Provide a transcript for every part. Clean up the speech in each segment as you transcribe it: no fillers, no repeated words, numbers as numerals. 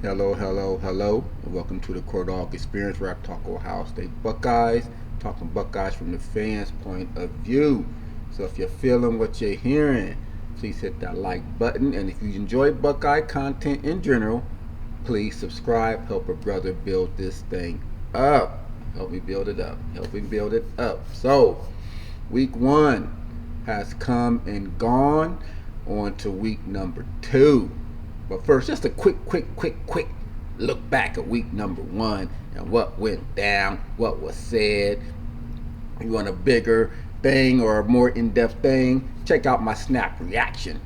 Hello, hello, hello, and welcome to the Core Dog Experience where I talk Ohio State Buckeyes, talking Buckeyes from the fans' point of view. So if you're feeling what you're hearing, please hit that like button. And if you enjoy Buckeye content in general, please subscribe. Help a brother build this thing up. Help me build it up. Help me build it up. So, week one has come and gone. On to week number two. But first, just a quick look back at week number one and what went down, what was said. You want a bigger thing or a more in-depth thing? Check out my snap reaction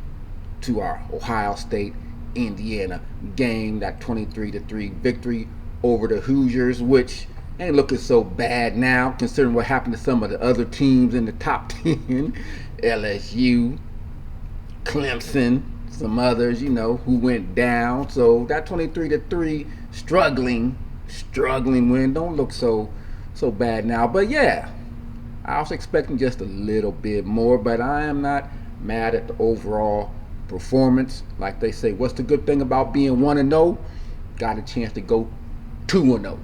to our Ohio State Indiana game, that 23-3 victory over the Hoosiers, which ain't looking so bad now considering what happened to some of the other teams in the top 10. LSU, Clemson, some others, who went down. So that 23-3 struggling win don't look so bad now. But yeah, I was expecting just a little bit more, but I am not mad at the overall performance. Like they say, what's the good thing about being 1-0? Got a chance to go 2-0.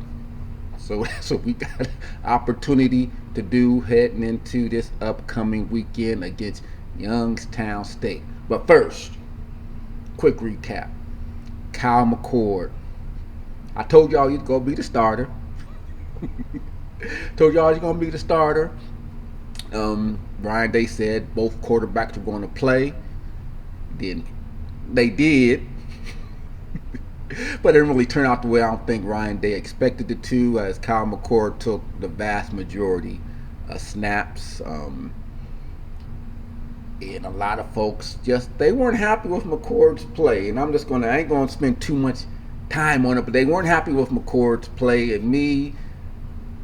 So we got an opportunity to do heading into this upcoming weekend against Youngstown State. But first, quick recap. Kyle McCord. I told y'all he's going to be the starter. Told y'all he's going to be the starter. Ryan Day said both quarterbacks were going to play. Then they did. But it didn't really turn out the way I don't think Ryan Day expected it to, as Kyle McCord took the vast majority of snaps. And a lot of folks they weren't happy with McCord's play. And I ain't going to spend too much time on it, but they weren't happy with McCord's play. And me,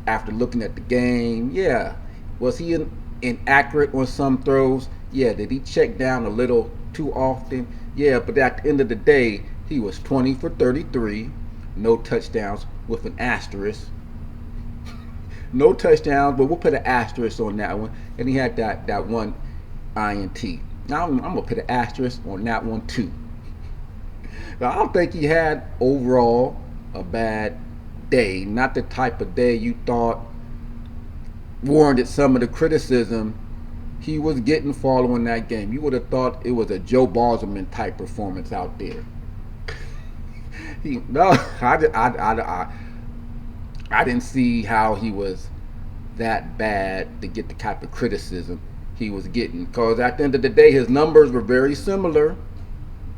after looking at the game, yeah, was he inaccurate on some throws? Yeah, did he check down a little too often? Yeah, but at the end of the day, he was 20 for 33, no touchdowns with an asterisk. No touchdowns, but we'll put an asterisk on that one. And he had that one INT. Now I'm going to put an asterisk on that one too. Now, I don't think he had overall a bad day. Not the type of day you thought warranted some of the criticism he was getting following that game. You would have thought it was a Joe Balsman type performance out there. I didn't see how he was that bad to get the type of criticism he was getting. Because at the end of the day, his numbers were very similar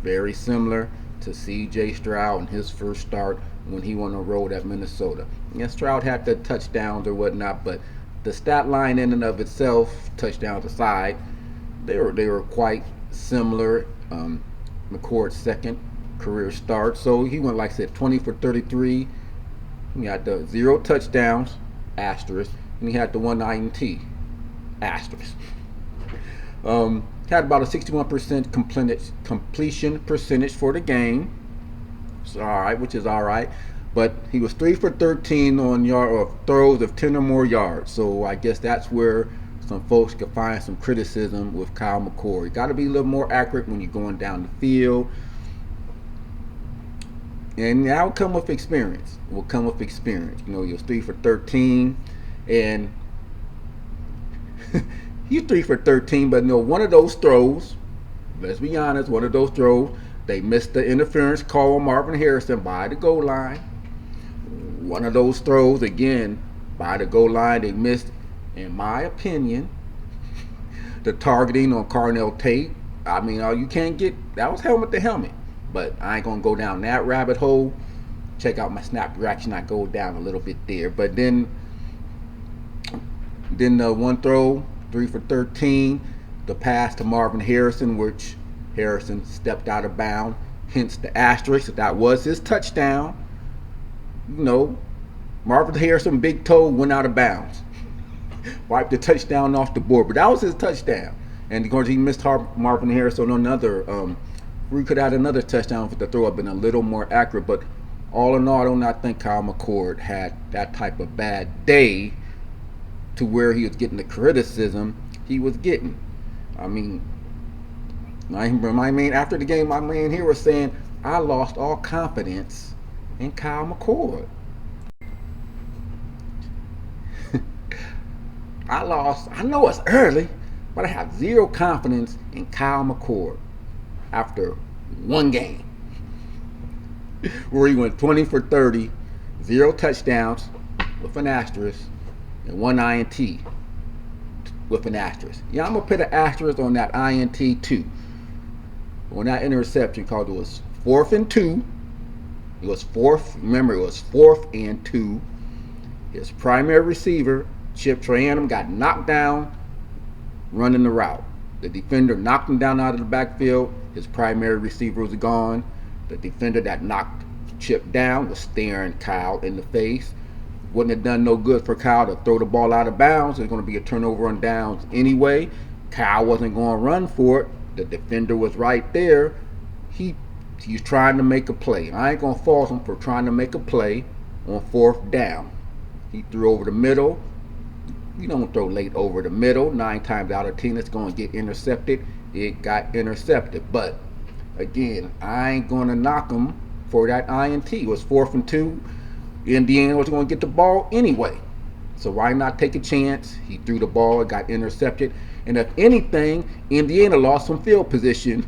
to C.J. Stroud in his first start when he went on the road at Minnesota. Yes, Stroud had the touchdowns or whatnot, but the stat line in and of itself, touchdowns aside, they were quite similar. McCord's second career start, so he went, like I said, 20 for 33. He had the 0 touchdowns, asterisk, and he had the 1 INT, asterisk. Had about a 61% completion percentage for the game. So all right, which is all right. But he was 3 for 13 on throws of 10 or more yards. So I guess that's where some folks could find some criticism with Kyle McCord. You got to be a little more accurate when you're going down the field. And that will come with experience. He was 3 for 13. And he's 3 for 13, but one of those throws, let's be honest, they missed the interference call on Marvin Harrison by the goal line. One of those throws, again, by the goal line, they missed, in my opinion, the targeting on Carnell Tate. I mean, you can't get, that was helmet to helmet. But I ain't going to go down that rabbit hole. Check out my snap reaction. I go down a little bit there. But then the one throw, 3 for 13, the pass to Marvin Harrison, which Harrison stepped out of bounds, hence the asterisk. That was his touchdown. Marvin Harrison, big toe, went out of bounds. Wiped the touchdown off the board, but that was his touchdown. And of course, he missed Marvin Harrison on another. We could add another touchdown if the throw had been a little more accurate. But all in all, I do not think Kyle McCord had that type of bad day to where he was getting the criticism he was getting. I mean, my man after the game, my man here was saying, I lost all confidence and Kyle McCord. I know it's early, but I have zero confidence in Kyle McCord after one game where he went 20 for 30, 0 touchdowns with an asterisk, and 1 INT with an asterisk. Yeah, I'm going to put an asterisk on that INT too. On that interception, because it was 4th and 2. It was 4th. Remember, it was 4th and 2. His primary receiver, Chip Trayanum, got knocked down running the route. The defender knocked him down out of the backfield. His primary receiver was gone. The defender that knocked Chip down was staring Kyle in the face. Wouldn't have done no good for Kyle to throw the ball out of bounds. There's going to be a turnover on downs anyway. Kyle wasn't going to run for it. The defender was right there. He's trying to make a play. I ain't going to fault him for trying to make a play on 4th down. He threw over the middle. You don't throw late over the middle. 9 times out of 10, it's going to get intercepted. It got intercepted. But, again, I ain't going to knock him for that INT. It was 4th and 2. Indiana was going to get the ball anyway. So why not take a chance? He threw the ball. It got intercepted. And if anything, Indiana lost some field position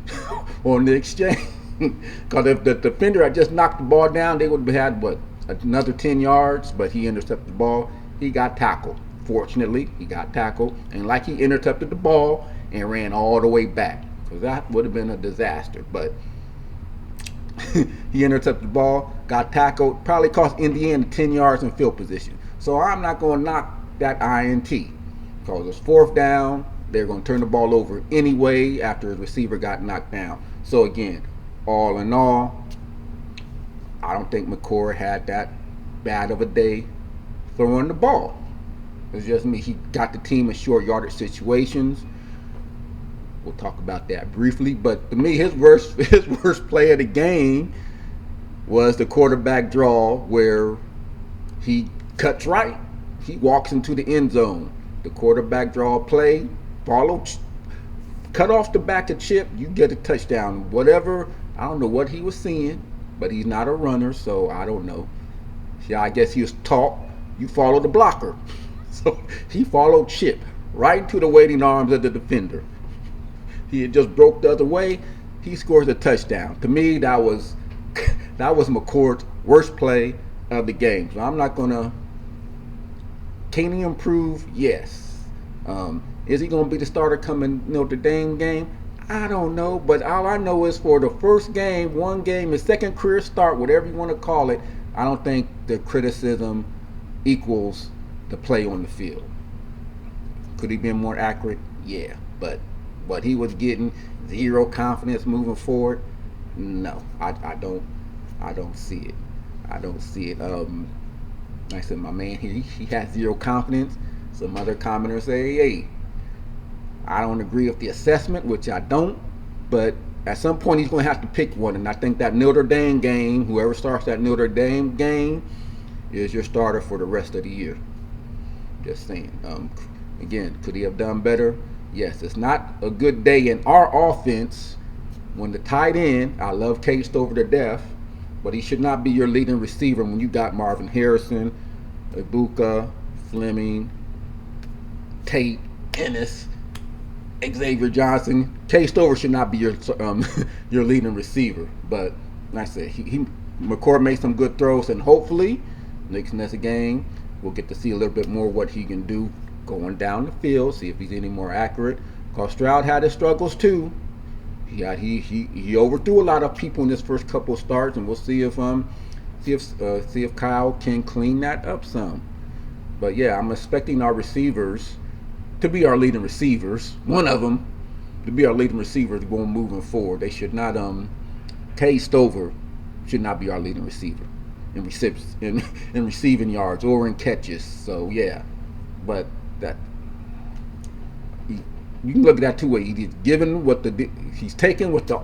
on the exchange. Because if the defender had just knocked the ball down, they would have had, another 10 yards. But he intercepted the ball. He got tackled. Fortunately, he got tackled. And like he intercepted the ball and ran all the way back. Because that would have been a disaster. But he intercepted the ball, got tackled, probably cost Indiana 10 yards in field position. So I'm not going to knock that INT. Because it's 4th down. They're going to turn the ball over anyway after the receiver got knocked down. So again, all in all, I don't think McCord had that bad of a day throwing the ball. It's just me. He got the team in short yardage situations. We'll talk about that briefly. But to me, his worst play of the game was the quarterback draw where he cuts right. He walks into the end zone. The quarterback draw play, cut off the back of Chip, you get a touchdown. Whatever, I don't know what he was seeing, but he's not a runner, so I don't know. Yeah, I guess he was taught, you follow the blocker. So he followed Chip right into the waiting arms of the defender. He had just broke the other way. He scores a touchdown. To me, that was McCord's worst play of the game. So I'm not gonna. Can he improve? Yes. Is he gonna be the starter coming Notre Dame game? I don't know. But all I know is for the first game, one game, his second career start, whatever you want to call it, I don't think the criticism equals the play on the field. Could he been more accurate? Yeah. But what he was getting, zero confidence moving forward. No, I don't see it. I don't see it. Like I said, my man, he has zero confidence. Some other commenters say, hey, I don't agree with the assessment, which I don't. But at some point, he's going to have to pick one. And I think that Notre Dame game, whoever starts that Notre Dame game, is your starter for the rest of the year. Just saying. Again, could he have done better? Yes, it's not a good day in our offense when the tight end, I love Cade Stover to death, but he should not be your leading receiver when you got Marvin Harrison, Ibuka, Fleming, Tate, Ennis, Xavier Johnson. Cade Stover should not be your your leading receiver. But like I said, McCord made some good throws, and hopefully next game we'll get to see a little bit more what he can do going down the field, see if he's any more accurate. Because Stroud had his struggles too. He overthrew a lot of people in his first couple of starts, and we'll see if Kyle can clean that up some. But yeah, I'm expecting our receivers to be our leading receivers. One of them to be our leading receivers going moving forward. They should not. Cade Stover should not be our leading receiver in receiving yards or in catches. So yeah, but that you can look at that two ways. He's given he's taking what the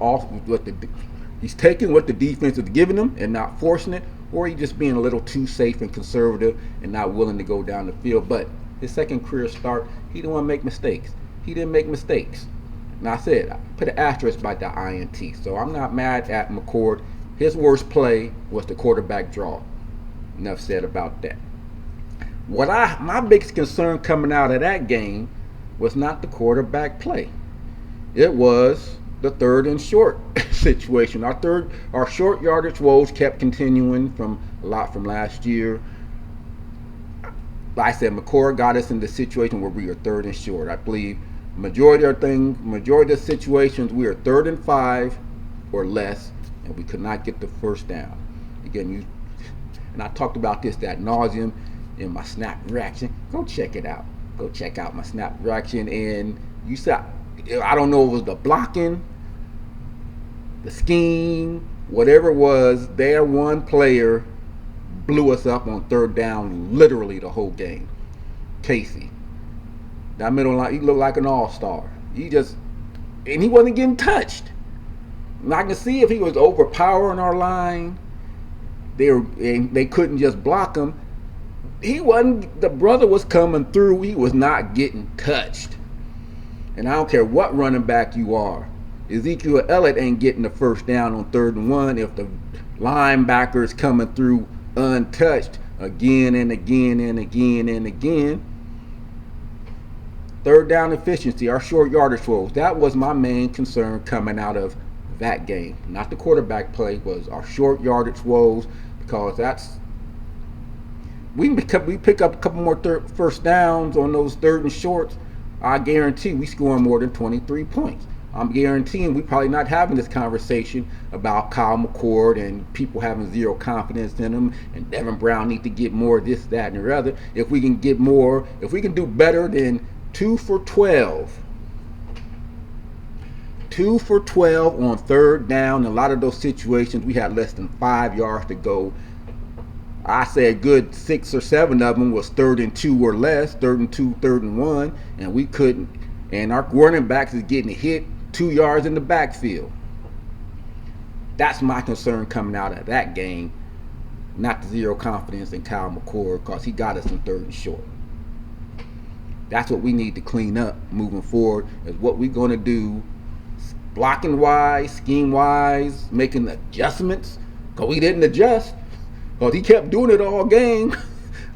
defense is giving him and not forcing it, or he's just being a little too safe and conservative and not willing to go down the field. But his second career start, he didn't want to make mistakes. He didn't make mistakes. And I said, I put an asterisk by the INT. So I'm not mad at McCord. His worst play was the quarterback draw. Enough said about that. My biggest concern coming out of that game was not the quarterback play. It was the third and short situation. Our short yardage woes kept continuing from last year. Like I said, McCord got us in the situation where we are third and short. I believe majority of the situations we are 3rd and 5 or less, and we could not get the first down. Again, and I talked about this ad nauseum in my snap reaction. Go check it out. Go check out my snap reaction. And you saw, I don't know if it was the blocking, the scheme, whatever it was, their one player blew us up on 3rd down literally the whole game. Casey. That middle line, he looked like an all-star. And he wasn't getting touched. And I can see if he was overpowering our line, they couldn't just block him. The brother was coming through, he was not getting touched. And I don't care what running back you are. Ezekiel Elliott ain't getting the first down on 3rd and 1 if the linebacker's coming through untouched again and again and again and again. 3rd down efficiency, our short yardage woes. That was my main concern coming out of that game. Not the quarterback play, was our short yardage woes, because we pick up a couple more first downs on those 3rd and shorts. I guarantee we score more than 23 points. I'm guaranteeing we probably not having this conversation about Kyle McCord and people having zero confidence in him, and Devin Brown need to get more of this, that, and the other. If we can do better than 2 for 12 on 3rd down. In a lot of those situations, we had less than 5 yards to go. I say a good 6 or 7 of them was 3rd and 2 or less, 3rd and 2, 3rd and 1, and we couldn't. And our running backs is getting hit 2 yards in the backfield. That's my concern coming out of that game, not the zero confidence in Kyle McCord, because he got us in 3rd and short. That's what we need to clean up moving forward, is what we're going to do blocking wise, scheme wise, making adjustments, because we didn't adjust, because he kept doing it all game,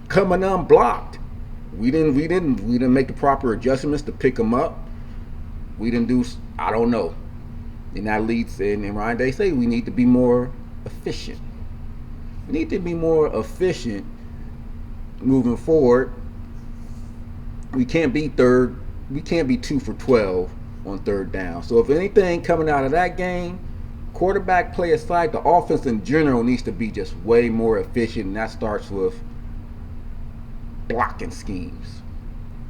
coming unblocked. We didn't make the proper adjustments to pick him up. We didn't do, I don't know. And that leads, and Ryan Day say we need to be more efficient. We need to be more efficient moving forward. We can't be 2 for 12 on 3rd down. So if anything coming out of that game, quarterback play aside, the offense in general needs to be just way more efficient, and that starts with blocking schemes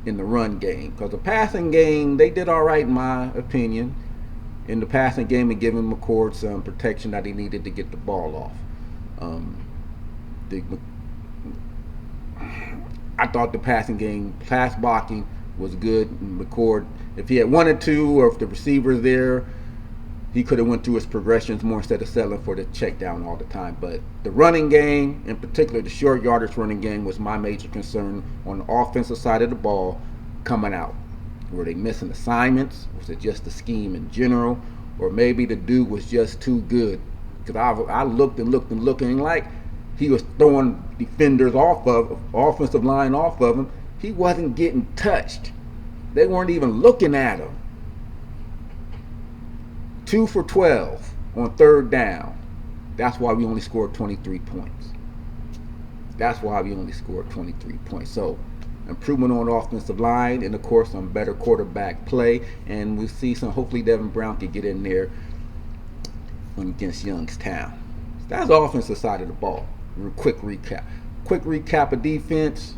in the run game. Because the passing game, they did all right in my opinion in the passing game, and giving McCord some protection that he needed to get the ball off. I thought the passing game, pass blocking was good. McCord, if he had wanted to, or if the receiver's there, he could have went through his progressions more instead of settling for the check down all the time. But the running game, in particular the short yardage running game, was my major concern on the offensive side of the ball coming out. Were they missing assignments? Was it just the scheme in general? Or maybe the dude was just too good? Because I looked and looked, and like he was throwing defenders off of, offensive line off of him. He wasn't getting touched. They weren't even looking at him. 2 for 12 on 3rd down. That's why we only scored 23 points. So, improvement on the offensive line, and of course some better quarterback play, and we see hopefully Devin Brown can get in there against Youngstown. That's the offensive side of the ball. Quick recap of defense.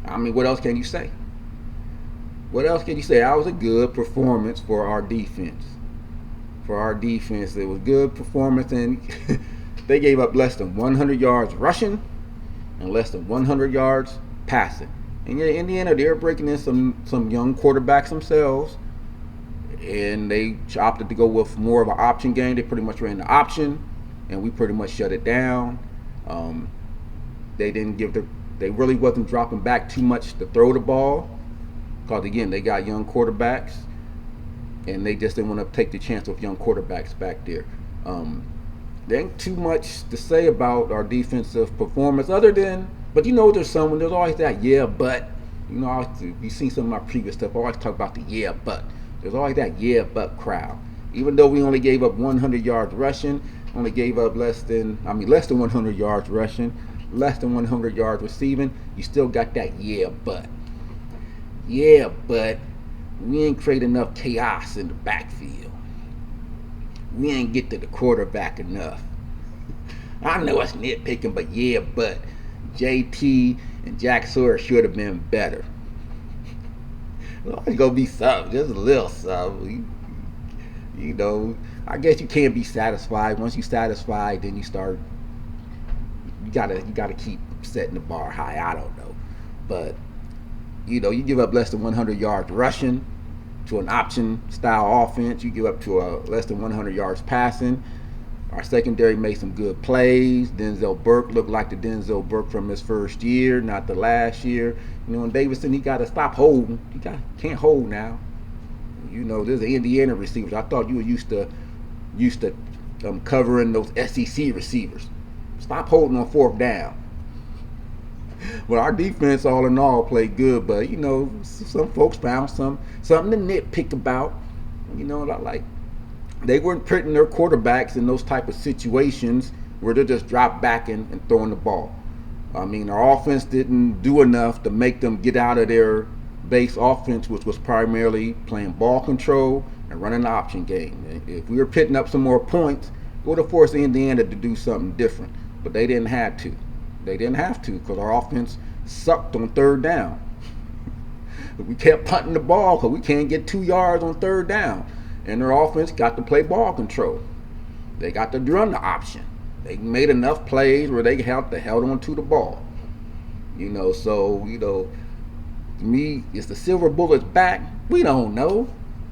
I mean, what else can you say? That was a good performance for our defense. It was good performance, and they gave up less than 100 yards rushing and less than 100 yards passing. And yeah, Indiana, they're breaking in some young quarterbacks themselves, and they opted to go with more of an option game. They pretty much ran the option, and we pretty much shut it down. They really wasn't dropping back too much to throw the ball, because again, they got young quarterbacks, and they just didn't want to take the chance with young quarterbacks back there. Um, there ain't too much to say about our defensive performance other than, but there's always that yeah, but. You've seen some of my previous stuff. I always talk about the yeah, but. There's always that yeah, but crowd. Even though we only gave up 100 yards rushing, only gave up less than 100 yards rushing, less than 100 yards receiving, you still got that yeah, but. Yeah, but we ain't create enough chaos in the backfield. We ain't get to the quarterback enough. I know it's nitpicking, but yeah, but JT and Jack Sawyer should have been better. There's always gonna be something, just a little something. I guess you can't be satisfied. Once you're satisfied, then you start. You gotta keep setting the bar high. I don't know, but you give up less than 100 yards rushing to an option style offense. You give up to less than 100 yards passing. Our secondary made some good plays. Denzel Burke looked like the Denzel Burke from his first year, not the last year. And Davidson, he got to stop holding. Can't hold now. There's the Indiana receivers. I thought you were used to covering those SEC receivers. Stop holding on fourth down. Well, our defense, all in all, played good, but some folks found something to nitpick about. Like they weren't putting their quarterbacks in those type of situations where they're just drop back and throwing the ball. Our offense didn't do enough to make them get out of their base offense, which was primarily playing ball control and running the option game. If we were putting up some more points, it would have forced Indiana to do something different, but they didn't have to. They didn't have to because our offense sucked on third down. We kept punting the ball because we can't get 2 yards on third down. And their offense got to play ball control. They got to run the option. They made enough plays where they held on to the ball. To me, is the Silver Bullets back? We don't know.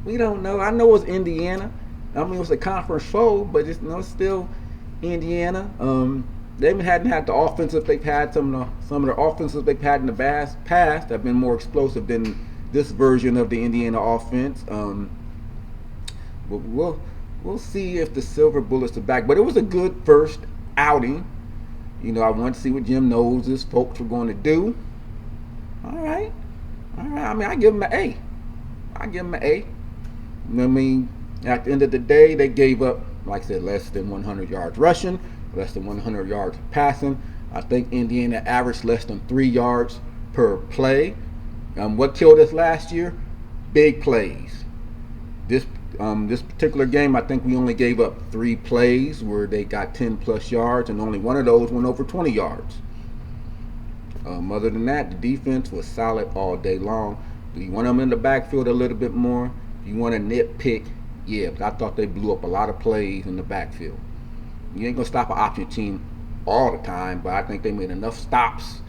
I know it's Indiana. It's a conference foe, but it's still Indiana. They hadn't had the offensive they've had. Some of the offenses they've had in the past have been more explosive than this version of the Indiana offense. We'll see if the Silver Bullets are back. But it was a good first outing. I wanted to see what Jim Knowles' folks were going to do. All right. I give them an A. At the end of the day, they gave up, like I said, less than 100 yards rushing, less than 100 yards passing. I think Indiana averaged less than 3 yards per play. What killed us last year? Big plays. This particular game, I think we only gave up 3 plays where they got 10 plus yards, and only one of those went over 20 yards. Other than that, the defense was solid all day long. Do you want them in the backfield a little bit more? Do you want to nitpick? Yeah, but I thought they blew up a lot of plays in the backfield. You ain't going to stop an option team all the time, but I think they made enough stops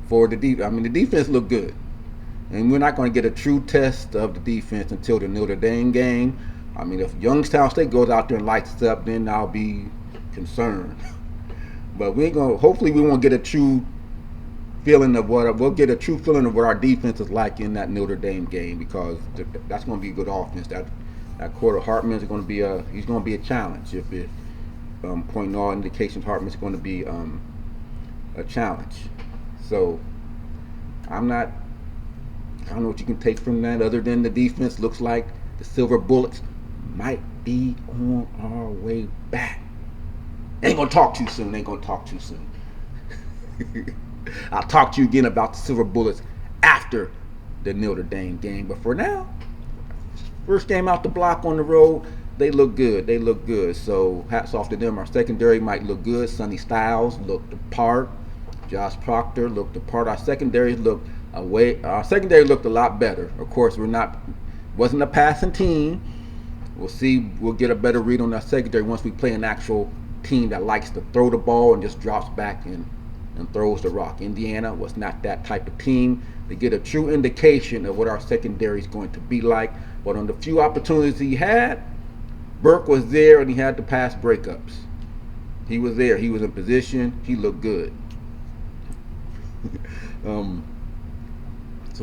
for the defense. The defense looked good. And we're not going to get a true test of the defense until the Notre Dame game. If Youngstown State goes out there and lights up, then I'll be concerned. But hopefully we won't get a true feeling of what our defense is like in that Notre Dame game, because that's going to be a good offense. That quarter Hartman's going to be a challenge. If pointing all indications, Hartman's going to be a challenge. So I don't know what you can take from that other than the defense looks like the Silver Bullets might be on our way back. Ain't gonna talk too soon. I'll talk to you again about the Silver Bullets after the Notre Dame game. But for now, first game out the block on the road, they look good. So hats off to them. Our secondary might look good. Sonny Styles looked the part. Josh Proctor looked the part. Our secondary looked a lot better. Of course, wasn't a passing team. We'll get a better read on our secondary once we play an actual team that likes to throw the ball and just drops back and throws the rock. Indiana was not that type of team. They get a true indication of what our secondary is going to be like. But on the few opportunities he had, Burke was there and he had the pass breakups. He was there. He was in position. He looked good. So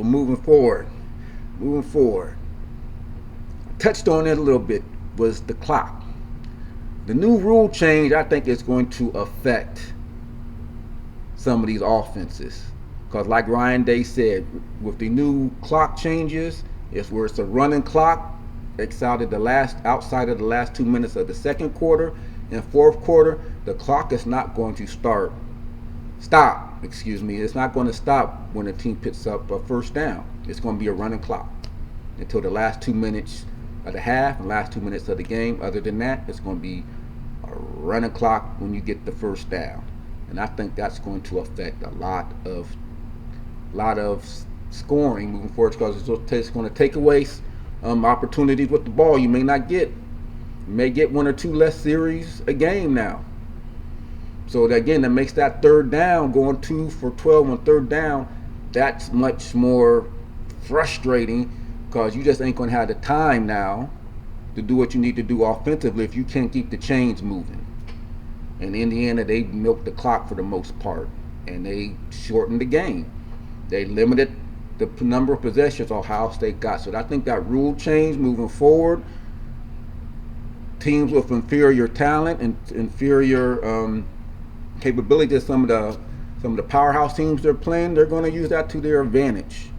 moving forward, I touched on it a little bit was the clock. The new rule change, I think, is going to affect some of these offenses. Because like Ryan Day said, with the new clock changes, it's where it's a running clock outside of the last 2 minutes of the second quarter and fourth quarter. The clock is not going to stop. It's not going to stop when a team picks up a first down. It's going to be a running clock until the last 2 minutes of the half and last 2 minutes of the game. Other than that, it's going to be a running clock when you get the first down. And I think that's going to affect a lot of scoring moving forward, because it's going to take away opportunities with the ball you may not get. You may get one or two less series a game now. So that, again, that makes that third down, going 2 for 12 on third down, that's much more frustrating, because you just ain't going to have the time now to do what you need to do offensively if you can't keep the chains moving. In Indiana, they milked the clock for the most part, and they shortened the game. They limited the number of possessions Ohio State got. So I think that rule change moving forward, teams with inferior talent and inferior capability to some of the powerhouse teams they're playing, they're going to use that to their advantage.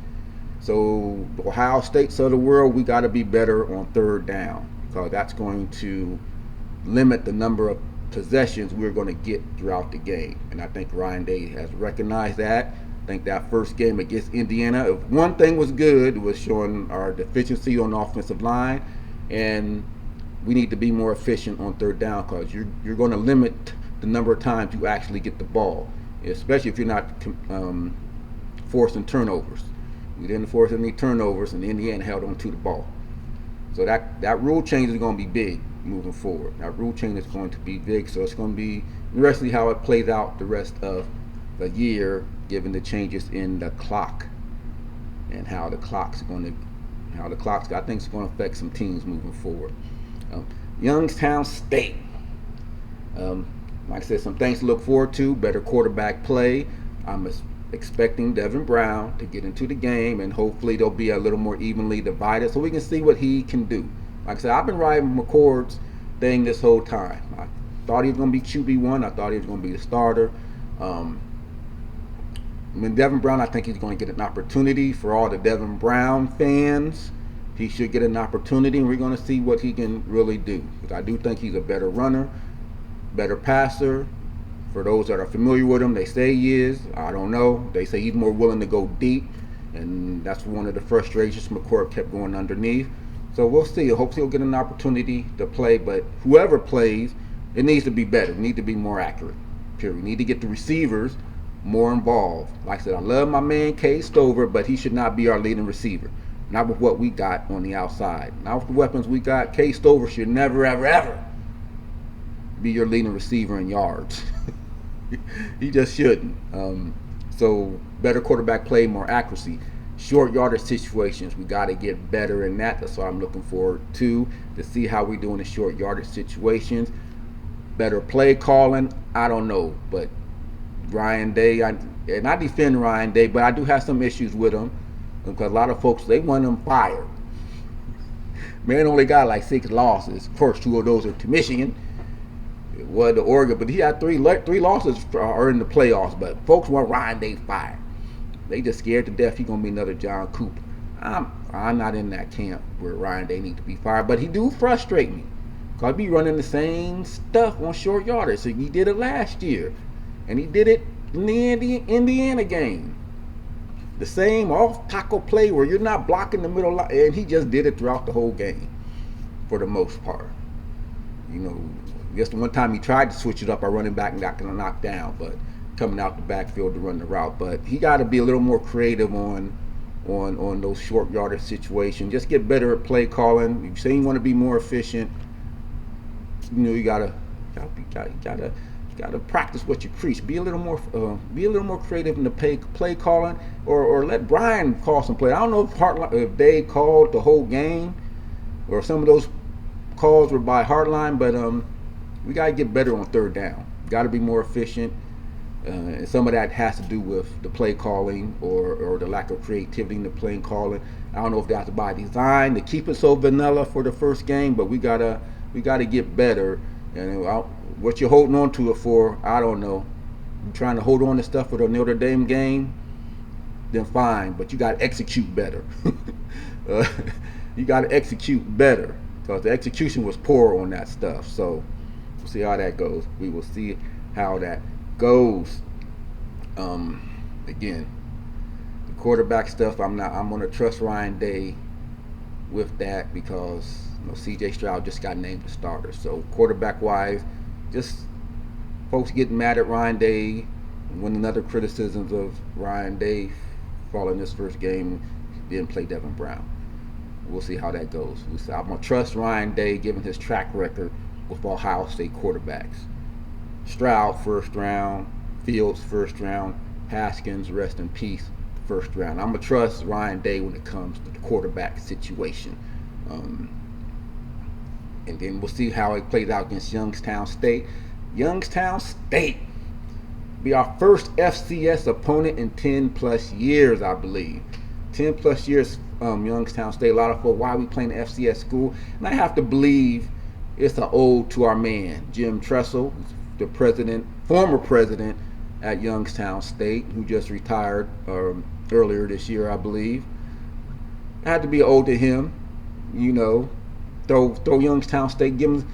So the Ohio States of the world, we got to be better on third down, because that's going to limit the number of possessions we're going to get throughout the game. And I think Ryan Day has recognized that. I think that first game against Indiana, if one thing was good, it was showing our deficiency on the offensive line, and we need to be more efficient on third down, because you're going to limit the number of times you actually get the ball, especially if you're not forcing turnovers. We didn't force any turnovers, and Indiana held on to the ball. So that rule change is going to be big moving forward. That rule change is going to be big, so it's going to be interesting how it plays out the rest of the year, given the changes in the clock and how the clock's I think it's going to affect some teams moving forward. Youngstown State. Like I said, some things to look forward to. Better quarterback play. I'm expecting Devin Brown to get into the game, and hopefully they'll be a little more evenly divided so we can see what he can do. Like I said, I've been riding McCord's thing this whole time. I thought he was going to be QB1. I thought he was going to be the starter. Devin Brown, I think he's going to get an opportunity. For all the Devin Brown fans, he should get an opportunity, and we're going to see what he can really do. Because I do think he's a better runner, better passer. For those that are familiar with him, they say he is. I don't know. They say he's more willing to go deep, and that's one of the frustrations McCord kept going underneath. So we'll see. Hopefully he'll get an opportunity to play, but whoever plays, it needs to be better. It needs to be more accurate. Period. We need to get the receivers more involved. Like I said, I love my man Cade Stover, but he should not be our leading receiver. Not with what we got on the outside. Not with the weapons we got. Cade Stover should never, ever, ever be your leading receiver in yards. He just shouldn't. So better quarterback play, more accuracy. Short yardage situations, we got to get better in that. That's what I'm looking forward to see how we do in the short yardage situations. Better play calling, I don't know. But Ryan Day, I defend Ryan Day, but I do have some issues with him, because a lot of folks, they want him fired. Man only got like 6 losses. Of course, 2 of those are to Michigan. Well, to Oregon, but he had 3 losses are in the playoffs. But folks want Ryan Day fired. They just scared to death he's gonna be another John Cooper. I'm not in that camp where Ryan Day need to be fired, but he do frustrate me, cause he be running the same stuff on short yardage. So he did it last year, and he did it in the Indiana game. The same off tackle play where you're not blocking the middle line, and he just did it throughout the whole game for the most part. You know, just the one time he tried to switch it up, our running back and got knocked down, but coming out the backfield to run the route. But he got to be a little more creative on those short yardage situations. Just get better at play calling. You say you want to be more efficient, you know, you gotta practice what you preach. Be a little more creative in the play calling, or let Brian call some play. I don't know if they called the whole game, or some of those calls were by Hartline, but we gotta get better on third down. Got to be more efficient. And some of that has to do with the play calling or the lack of creativity in the play calling. I don't know if that's by design to keep it so vanilla for the first game, but we gotta get better. And what you're holding on to it for, I don't know. You're trying to hold on to stuff for the Notre Dame game, then fine, but you got to execute better. uh, you got to execute better because the execution was poor on that stuff. So we'll see how that goes. We will see how that goes. Again, the quarterback stuff, I'm going to trust Ryan Day with that because C.J. Stroud just got named the starter. So quarterback wise, just folks getting mad at Ryan Day. One another criticisms of Ryan Day following this first game, didn't play Devin Brown. We'll see how that goes. I'm going to trust Ryan Day given his track record with Ohio State quarterbacks. Stroud, first round. Fields, first round. Haskins, rest in peace, first round. I'm going to trust Ryan Day when it comes to the quarterback situation. And then we'll see how it plays out against Youngstown State. Youngstown State be our first FCS opponent in 10 plus years, I believe. 10 plus years, Youngstown State. A lot of folks, why are we playing the FCS school? And I have to believe it's an ode to our man, Jim Tressel, the former president at Youngstown State, who just retired earlier this year, I believe. It had to be an ode to him, Throw Youngstown State, give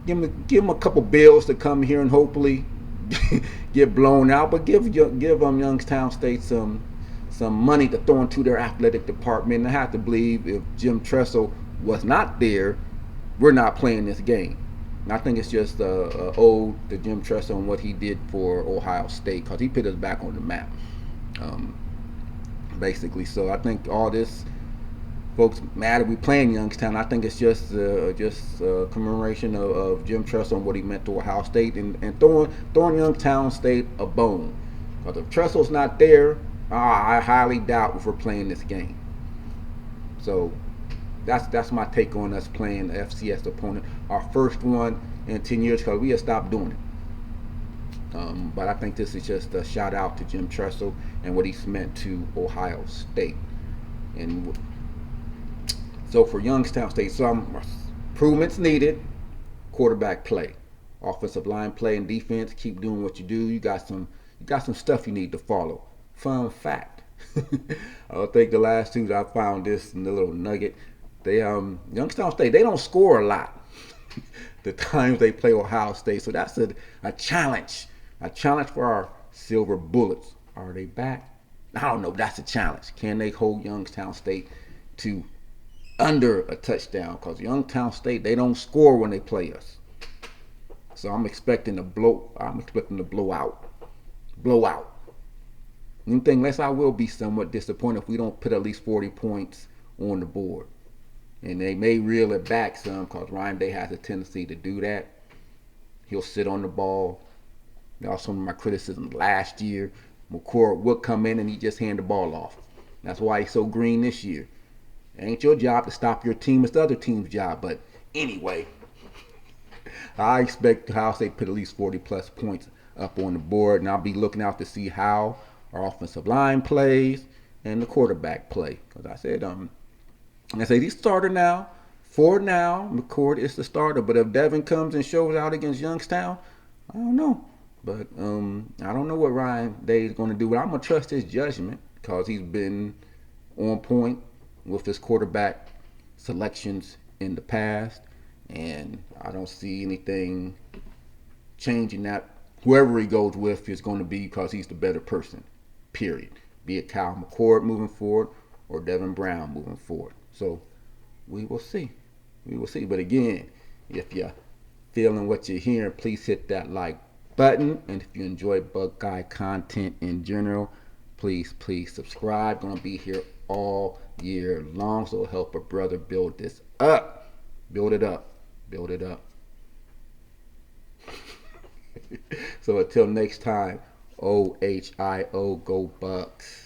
them a couple bills to come here and hopefully get blown out, but give Youngstown State some money to throw into their athletic department. And I have to believe if Jim Tressel was not there, we're not playing this game. And I think it's just a ode to Jim Tressel and what he did for Ohio State because he put us back on the map, basically. So I think all this. Folks mad at we playing Youngstown. I think it's just a commemoration of Jim Tressel and what he meant to Ohio State and throwing Youngstown State a bone. Because if Tressel's not there, I highly doubt if we're playing this game. So that's my take on us playing the FCS opponent. Our first one in 10 years because we have stopped doing it. But I think this is just a shout out to Jim Tressel and what he's meant to Ohio State. And so for Youngstown State, some improvements needed. Quarterback play, offensive line play, and defense. Keep doing what you do. You got some stuff you need to follow. Fun fact. I think the last two I found this in the little nugget. They Youngstown State, they don't score a lot. The times they play Ohio State, so that's a challenge. A challenge for our Silver Bullets. Are they back? I don't know. That's a challenge. Can they hold Youngstown State to under a touchdown? Because Youngstown State, they don't score when they play us. So I'm expecting to blow out. Anything less, I will be somewhat disappointed if we don't put at least 40 points on the board. And they may reel it back some because Ryan Day has a tendency to do that. He'll sit on the ball. That was some of my criticisms last year. McCord would come in and he just hand the ball off. That's why he's so green this year. It ain't your job to stop your team. It's the other team's job. But anyway, I expect Ohio State put at least 40 plus points up on the board. And I'll be looking out to see how our offensive line plays and the quarterback play. Because I said, he's starter now. For now, McCord is the starter. But if Devin comes and shows out against Youngstown, I don't know. But I don't know what Ryan Day is going to do. But I'm going to trust his judgment because he's been on point with his quarterback selections in the past, and I don't see anything changing that. Whoever he goes with is going to be because he's the better person, period. Be it Kyle McCord moving forward or Devin Brown moving forward. So we will see. But again, if you're feeling what you're hearing, please hit that like button. And if you enjoy Buckeye content in general, please subscribe. Going to be here all year long, so help a brother build this up. Build it up. So until next time, OHIO, go Bucks.